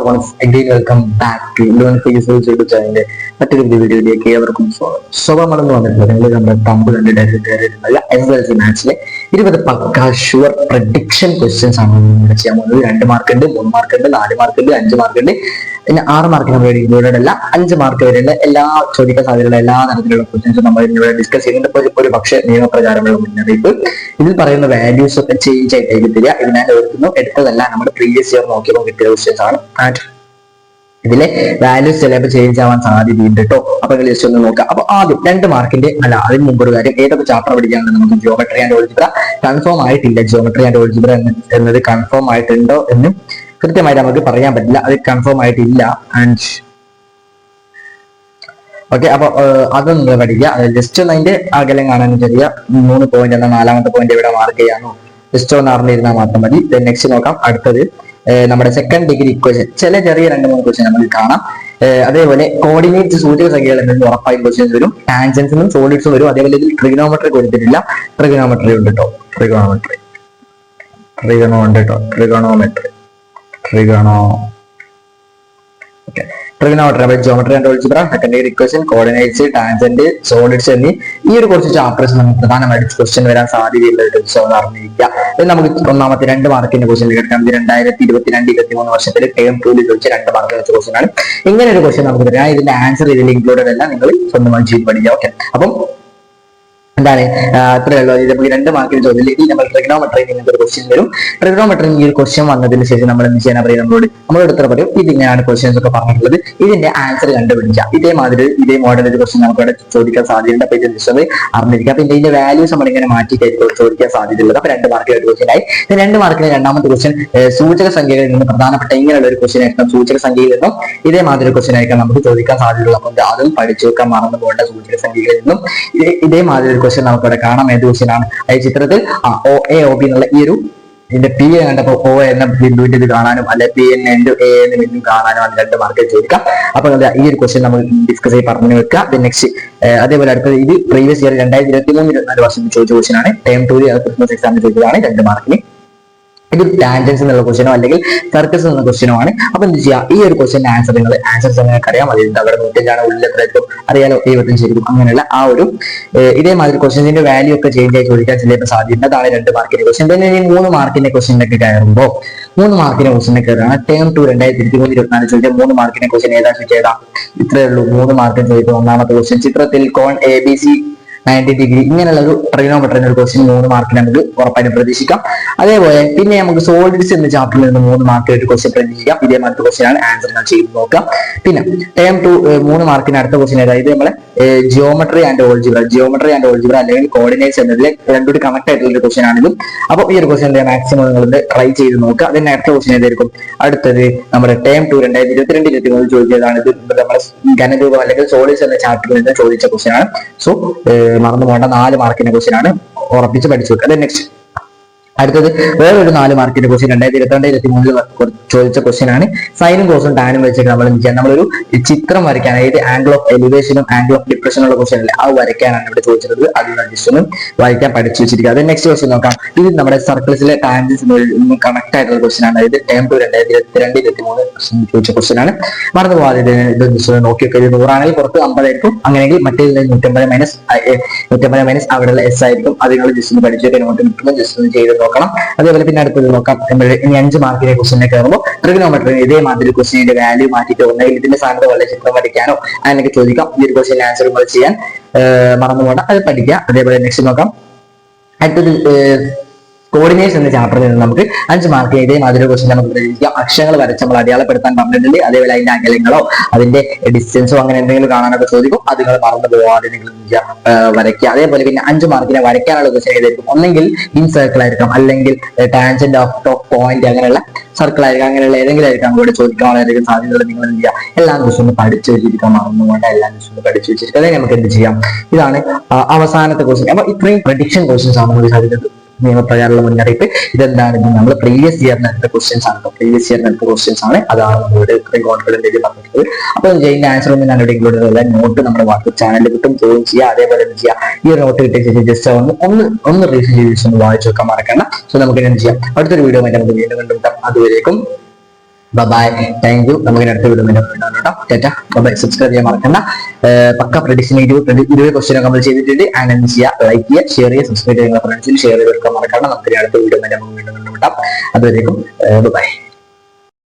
Once again welcome back to learn for useful YouTube ചാനലിന്റെ മറ്റൊരു വീഡിയോയിലേക്ക് ഏവർക്കും സ്വാഗതം. സ്വഭാവമാണെന്ന് വന്നിട്ടുള്ളത് നിങ്ങൾ നമ്മുടെ തമ്പ് കണ്ടിട്ടുള്ള SSLC മാത്സിലെ 20 പക്ക ഷുവർ പ്രഡിക്ഷൻ ക്വസ്റ്റ്യൻസ് ആണ് നമ്മൾ ചെയ്യാൻ പോകുന്നത്. 2 മാർക്ക് ഉണ്ട്, 3 മാർക്ക് ഉണ്ട്, 4 മാർക്ക് ഉണ്ട്, 5 മാർക്ക് ഉണ്ട്, പിന്നെ 6 മാർക്കിന് വേണ്ടി ഇൻക്ലൂഡഡ് അല്ല, 5 മാർക്ക് വരെയുള്ള എല്ലാ ചോദിക്കാൻ സാധ്യതയുള്ള എല്ലാ തരത്തിലുള്ള ക്വസ്റ്റ്യൻസും നമ്മൾ ഇവിടെ ഡിസ്കസ് ചെയ്യുന്നുണ്ട്. ഒരു പക്ഷേ നിയമപ്രകാരമുള്ള മുന്നറിയിപ്പ്. ഇതിൽ പറയുന്ന വാല്യൂസ് ഒക്കെ ചേഞ്ച് ആയിട്ടേക്ക് തരിക. ഇതിനാൽ ഓർക്കുന്നു എടുത്തതല്ല, നമ്മുടെ പ്രീവിയസ് ഇയർ നോക്കിയപ്പോൾ കിട്ടിയ ക്വസ്റ്റ്യൻസ് ആണ്. ഇതിലെ വാല്യൂസ് ചിലപ്പോൾ ചേഞ്ച് ആവാൻ സാധ്യതയുണ്ട് കേട്ടോ. അപ്പൊ നിങ്ങൾ ജസ്റ്റ് ഒന്ന് നോക്കാം. അപ്പൊ ആദ്യം 2 മാർക്കിന്റെ അല്ല, അതിന് മുമ്പ് ഒരു കാര്യം, ഏതൊക്കെ ചാപ്റ്റർ പഠിക്കാനുണ്ട് നമുക്ക്? ജിയോമെട്രി ആൻഡ് ഓൾജിബ്ര കൺഫേം ആയിട്ടില്ല. ജിയോമെട്രി ആൻഡ് ഓൾജിബ്ര എന്നത് കൺഫേം ആയിട്ടുണ്ടോ എന്ന് കൃത്യമായിട്ട് നമുക്ക് പറയാൻ പറ്റില്ല. അത് കൺഫേം ആയിട്ടില്ല. ആൻഡ് ഓക്കെ, അപ്പൊ അതൊന്നും നിങ്ങൾ പഠിക്കുക. ജസ്റ്റ് ഒന്ന് അതിന്റെ അകലം കാണാനും ചെറിയ 3 പോയിന്റ് എന്നാൽ 4ാമത്തെ പോയിന്റ് എവിടെ മാർക്ക് ചെയ്യാനോ ജസ്റ്റ് ഒന്ന് അറിഞ്ഞിരുന്നാൽ മാത്രം മതി. നെക്സ്റ്റ് നോക്കാം. അടുത്തത് നമ്മുടെ സെക്കൻഡ് ഡിഗ്രി ഇക്വേഷൻ, ചില ചെറിയ 2-3 ക്വസ്റ്റ്യൻ നമുക്ക് കാണാം. അതേപോലെ കോർഡിനേറ്റ് സൂചക സംഖ്യകൾ എന്നത് ഉറപ്പായും ക്വസ്റ്റ്യൻസ് വരും. ടാൻജൻസും സോളിഡ്സും വരും. അതേപോലെ ഇതിൽ ട്രിഗണോമെട്രി കൊടുത്തിട്ടില്ല. ട്രിഗണോമെട്രി ഉണ്ട് കേട്ടോ. Trigonometry trigonometry, geometry and algebra, second degree equation, coordinates, tangent, solids എന്നീ ഈ ഒരു കുറച്ച് ചാപ്റ്റേഴ്സ് നമുക്ക് പ്രധാനമായിട്ട് ക്വസ്റ്റ്യൻ വരാൻ സാധ്യതയുള്ള അറിഞ്ഞിരിക്കുക. നമുക്ക് ഒന്നാമത്തെ 2 മാർക്കിന്റെ ക്വസ്റ്റ്യൻ എടുക്കാം. 2022-23 വർഷത്തിൽ ടേം 2 ചോദിച്ച 2 മാർക്ക് വെച്ച ക്വസ്റ്റ്യൻ ആണ്. ഇങ്ങനെ ഒരു ക്വസ്റ്റ്യൻ നമുക്ക് തരാം. ഇതിന്റെ ആൻസർ ഇതിൽ ഇൻക്ലൂഡഡ് അല്ല, നിങ്ങൾ സ്വന്തമായി ചെയ്ത് പഠിക്കുക. ഓക്കെ, അപ്പം എന്താണ് അത്രയുള്ളൂ. ഇത് നമുക്ക് 2 മാർക്കിന് ചോദ്യം. ഇതിൽ നമ്മൾ ട്രിഗണോമെട്രി നിങ്ങൾക്ക് ഒരു ക്വസ്റ്റ്യൻ വരും. ട്രിഗണോമെട്രി ഈ ഒരു ക്വസ്റ്റ്യൻ വന്നതിന് ശേഷം നമ്മൾ എന്ത് ചെയ്യാൻ പറയും? നമ്മളോട് ഇത്ര പറയും, ഇതിങ്ങനെയാണ് ക്വസ്റ്റ്യൻസ് ഒക്കെ പറഞ്ഞിട്ടുള്ളത്, ഇതിന്റെ ആൻസർ കണ്ടുപിടിക്കുക. ഇതേ മോഡൽ ഒരു ക്വസ്റ്റ്യൻ നമുക്ക് ഇവിടെ ചോദിക്കാൻ സാധ്യതയുണ്ട്. അപ്പൊ ഇത് ജസ്റ്റ് അറിഞ്ഞിരിക്കുക. അപ്പൊ ഇതിന്റെ വാല്യൂസ് നമ്മൾ ഇങ്ങനെ മാറ്റിയിട്ടായിരിക്കും ചോദിക്കാൻ സാധ്യതയുള്ളത്. അപ്പൊ 2 മാർക്കിന് ഒരു ക്വസ്റ്റ്യൻ ആയി. 2 മാർക്കിന് രണ്ടാമത്തെ ക്വസ്റ്റ്യൻ സൂചക സംഖ്യകളിൽ നിന്ന് പ്രധാനപ്പെട്ട ഇങ്ങനെയുള്ള ഒരു ക്വസ്റ്റ്യൻ ആയിരിക്കും. സൂചക സംഖ്യയിൽ നിന്നും ഇതേമാതിരി ക്വസ്റ്റ്യൻ ആയിരിക്കും നമുക്ക് ചോദിക്കാൻ സാധ്യതയുള്ളത്. അപ്പൊ അതും പഠിച്ചു വെക്കാൻ മറന്നു പോകേണ്ട. സൂചക സംഖ്യകളിൽ നിന്നും ഇതേമാതിരി ഒരു ക്വസ്റ്റ്യൻ നമുക്ക് ഇവിടെ കാണാം. ഏത് ക്വസ്റ്റ്യൻ ആണ്? ഈ ചിത്രത്തിൽ OA-OB എന്നുള്ള ഈ ഒരു ഇതിന്റെ P കണ്ടപ്പോ O എന്ന ബിന്ദുവിന്റെ ഇത് കാണാനും അല്ലെ P എന്ന A എന്ന ബിന്ദു കാണാനും ആണ് 2 മാർക്ക് ചോദിക്കാം. അപ്പൊ ഈ ഒരു ക്വസ്റ്റ്യൻ നമ്മൾ ഡിസ്കസ് ചെയ്ത് പറഞ്ഞു വെക്കുക. നെക്സ്റ്റ് അതേപോലെ അടുത്തത് ഇത് പ്രീവിയസ് ഇയർ 2023-24 വർഷത്തിൽ ചോദിച്ച ക്വസ്റ്റ്യൻ ആണ്. ടേം 2 ക്രിസ്മസ് എക്സാമിന് ചോദിച്ചതാണ്. 2 മാർക്കിന്. ഇത് ടാൻജൻസ് എന്നുള്ള ക്വസ്റ്റ്യനോ അല്ലെങ്കിൽ സർക്കസ് എന്ന ക്വസ്റ്റ്യനോ ആണ്. അപ്പൊ എന്ത് ചെയ്യാം? ഈ ഒരു ക്വസ്റ്റ്യന്റെ ആൻസേഴ്സ് നിങ്ങൾക്ക് അറിയാം. അതിന്റെ അവിടെ 105 ഉള്ളിലെത്രയായിരിക്കും അറിയാലോ, 75 ആയിരിക്കും. അങ്ങനെയുള്ള ആ ഒരു ഇതേമാതിരി ക്വസ്റ്റ്യൻസിന്റെ വാല്യൂ ഒക്കെ ചേഞ്ച് ആയി ചോദിക്കാൻ ചിലപ്പോൾ സാധ്യത. അതാണ് 2 മാർക്കിന്റെ ക്വസ്റ്റ്യൻ. പിന്നെ 3 മാർക്കിന്റെ ക്വസ്റ്റ്യനിലേക്ക് കയറുമ്പോൾ 3 മാർക്കിന്റെ ക്വസ്റ്റ്യനിലേക്ക് കയറുകയാണ്. ടേം 2 2023-24 ചോദിച്ച 3 മാർക്കിന്റെ ക്വസ്റ്റ്യൻ ഏതാ ചോദിച്ചേതാ? ഇത്രയേ ഉള്ളൂ. 3 മാർക്കിന് ചോദിക്കുന്ന ഒന്നാമത്തെ ക്വസ്റ്റ്യൻ ചിത്രത്തിൽ കോൺ ABC 90 ഡിഗ്രി ഇങ്ങനെയുള്ള ഒരു ട്രിഗണോമെട്രി ഒരു ക്വസ്റ്റ്യൻ 3 മാർക്കിന് നമുക്ക് ഉറപ്പായിട്ടും പ്രതീക്ഷിക്കാം. അതേപോലെ പിന്നെ നമുക്ക് സോളിഡ്സ് എന്ന ചാപ്റ്ററിൽ നിന്ന് 3 മാർക്കിന് ഒരു ക്വസ്റ്റ്യൻ പ്രതീക്ഷിക്കാം. ഇതേമാതിരി ക്വസ്റ്റ്യൻ ആണ്. ആൻസർ ഞാൻ ചെയ്ത് നോക്കാം. പിന്നെ ടേം 2 3 മാർക്കിന് അടുത്ത ക്വസ്റ്റ്യൻ അതായത് നമ്മളെ ജിയോമെട്രി ആൻഡ് ഓൾജിബ്ര അല്ലെങ്കിൽ കോർഡിനേറ്റ്സ് എന്നതിൽ രണ്ടുകൂടി കണക്ട് ആയിട്ടുള്ള ഒരു ക്വസ്റ്റ്യൻ ആണിതും. അപ്പൊ ഈ ഒരു ക്വസ്റ്റ്യൻ മാക്സിമം നിങ്ങൾ ട്രൈ ചെയ്ത് നോക്കുക. അതിന് അടുത്ത ക്വസ്റ്റ്യൻ ഏതായിരിക്കും? അടുത്തത് നമ്മുടെ ടേം 2 2022-23 ചോദിച്ചതാണ്. ഇത് നമ്മുടെ ഘനരൂപം അല്ലെങ്കിൽ സോളിഡ്സ് എന്ന ചാപ്റ്ററിൽ നിന്ന് ചോദിച്ച ക്വസ്റ്റ്യൻ ആണ്. സോ മറന്നു പോകേണ്ട 4 മാർക്കിന്റെ ക്വസ്റ്റ്യൻ ആണ്. ഉറപ്പിച്ച് പഠിച്ചു വെക്കുക. അതെ, നെക്സ്റ്റ് അടുത്തത് വേറൊരു 4 മാർക്കിന്റെ ക്വസ്റ്റ്യൻ 2022-23 ചോദിച്ച ക്വസ്റ്റ്യൻ ആണ്. സൈനും കോസും ടാനും വെച്ചിട്ട് നമ്മൾ എന്ത് ചെയ്യാം? നമ്മളൊരു ചിത്രം വരയ്ക്കാൻ, അതായത് ആംഗിൾ ഓഫ് എലിവേഷനും ആംഗിൾ ഓഫ് ഡിപ്രഷനുള്ള ക്വസ്റ്റ്യൻ അല്ലേ, അത് വരയ്ക്കാനാണ് ഇവിടെ ചോദിച്ചത്. അത് ജസ്റ്റ് ഒന്ന് വരയ്ക്കാൻ പഠിച്ചു വെച്ചിരിക്കുക. അത് നെക്സ്റ്റ് ക്വസ്റ്റ്യൻ നോക്കാം. ഇത് നമ്മുടെ സർക്കിൾസിലെ ടാൻജൻസ് കണക്ട് ആയിട്ടുള്ള ക്വസ്റ്റ്യൻ ആണ്. അതായത് ടേം 2 2022-23 ചോദിച്ച ക്വസ്റ്റ്യൻ ആണ്. മറന്നു പോകാതെ ഇത് ജസ്റ്റ് നോക്കിയൊക്കെ. ഇത് 100 ആണെങ്കിൽ പുറത്ത് 50 ആയിരിക്കും. അങ്ങനെയെങ്കിൽ മറ്റേ 150 മൈനസ് അവിടെയുള്ള S ആയിരിക്കും. അത് നിങ്ങൾ ജസ്റ്റ് ഒന്ന് പഠിച്ചൊക്കെ നോട്ട് കിട്ടുമ്പോൾ ജസ്റ്റ് ഒന്ന് ചെയ്ത് നോക്കണം. അതേപോലെ പിന്നെ അടുത്തത് നോക്കാം. ഇനി 5 മാർക്കിന്റെ ക്വസ്റ്റ്യനെ കയറുമ്പോൾ ട്രിഗണോമെട്രി ഇതേമാതിരി ക്വസ്റ്റ്യന്റെ വാല്യൂ മാറ്റിയിട്ട് ഒന്നെങ്കിൽ ഇതിന്റെ സ്ഥാനത്ത് വല്ല ചിത്രം പഠിക്കാനോ അങ്ങനെയൊക്കെ ചോദിക്കാം. ഈ ഒരു ക്വസ്റ്റ്യന്റെ ആൻസർ ചെയ്യാൻ മറന്നു പോകണ്ട, അത് പഠിക്കുക. അതേപോലെ നെക്സ്റ്റ് നോക്കാം. അടുത്തത് കോർഡിനേറ്റ്സ് എന്ന ചാപ്റ്ററിൽ നിന്ന് നമുക്ക് 5 മാർക്ക് ഇതേമാതിരി ക്വസ്റ്റ്യൻ നമുക്ക് പ്രതീക്ഷിക്കാം. അക്ഷരങ്ങൾ വരച്ച് നമ്മൾ അടയാളപ്പെടുത്താൻ പറഞ്ഞിട്ടുണ്ട്. അതേപോലെ അതിന്റെ അകലങ്ങളോ അതിന്റെ ഡിസ്റ്റൻസോ അങ്ങനെ എന്തെങ്കിലും കാണാനൊക്കെ ചോദിക്കും. അത് നിങ്ങൾ മറന്നു പോകാതെ നിങ്ങൾ വരയ്ക്കുക. അതേപോലെ പിന്നെ 5 മാർക്കിനെ വരയ്ക്കാനുള്ള ക്വസ്റ്റ്യൻ ഏതായിരിക്കും? ഒന്നെങ്കിൽ ഇൻ സർക്കിൾ ആയിരിക്കാം, അല്ലെങ്കിൽ ടാൻജന്റ് ഓഫ് പോയിന്റ് അങ്ങനെയുള്ള സർക്കിൾ ആയിരിക്കാം. അങ്ങനെയുള്ള ഏതെങ്കിലും ആയിരിക്കാം ഇവിടെ ചോദിക്കാൻ വളരെയധികം സാധ്യതകൾ. നിങ്ങൾ എന്ത് ചെയ്യുക? എല്ലാ ദിവസവും പഠിച്ചു വെച്ചിരിക്കാൻ മറന്നു പോകേണ്ട. എല്ലാ ദിവസവും പഠിച്ചു വെച്ചിരിക്കുക. അതെ, നമുക്ക് എന്ത് ചെയ്യാം? ഇതാണ് അവസാനത്തെ ക്വസ്റ്റ്യൻ. അപ്പൊ ഇത്രയും പ്രഡിക്ഷൻ ക്വസ്റ്റ്യൻസ് ആണ് നമുക്ക് സാധ്യത. നിയമപ്രകാരമുള്ള മുന്നറിയിപ്പ്. ഇതെന്താണ്? നമ്മൾ പ്രീവിയസ് ഇയറിന് എടുത്ത ക്വസ്റ്റ്യൻസ് ആണ്. പ്രീവിയസ് ഇയറിന് എടുത്ത ക്വസ്റ്റ്യൻസ് ആണ്. അതാണ് നമ്മളുടെ ഇത്രയും കോൺഫിഡന്റ് ആയിട്ട് പറഞ്ഞിട്ടുള്ളത്. അപ്പോൾ ഇതിന്റെ ആൻസർ ഒന്നും ഞാൻ ഇവിടെ ഇൻക്ലൂഡ് ചെയ്തല്ല. നോട്ട് നമ്മുടെ വാട്സ്ആപ്പ് ചാനലിൽ കിട്ടും. ജോയിൻ ചെയ്യുക. അതേപോലെ എന്ത് ചെയ്യുക? ഈ ഒരു നോട്ട് കിട്ടിയ ശേഷം ജസ്റ്റ് ഒന്ന് റീസൺ ചെയ്ത് ഒന്ന് വായിച്ചു വെക്കാൻ മറക്കണ്ട. സോ നമുക്ക് എന്ത് ചെയ്യാം? അടുത്തൊരു വീഡിയോ ആയിട്ട് നമുക്ക് വീണ്ടും കണ്ടുമുട്ടാം. അതുവരേക്കും ബൈ. Thank you. നമുക്ക് അടുത്ത വീഡിയോ കേട്ടോ. ടാറ്റാ. ബൈ. സബ്സ്ക്രൈബ് ചെയ്യാൻ മറക്കണ്ട. പക്ക പ്രഡിക്ഷൻ 20 ക്വസ്റ്റ്യൻ നമ്മൾ ചെയ്തിട്ടുണ്ട്. ആൻഡ് എന്ത് ചെയ്യുക, ലൈക്ക് ചെയ്യുക, ഷെയർ ചെയ്യുക, സബ്സ്ക്രൈബ് ചെയ്യുക, ഫ്രണ്ട്സിൽ ഷെയർ ചെയ്ത് കൊടുക്കാൻ മറക്കണ്ട. നമുക്ക് അടുത്ത വീഡിയോ വീണ്ടും കണ്ടുമുട്ടാം. അതുവരേക്കും ബൈ.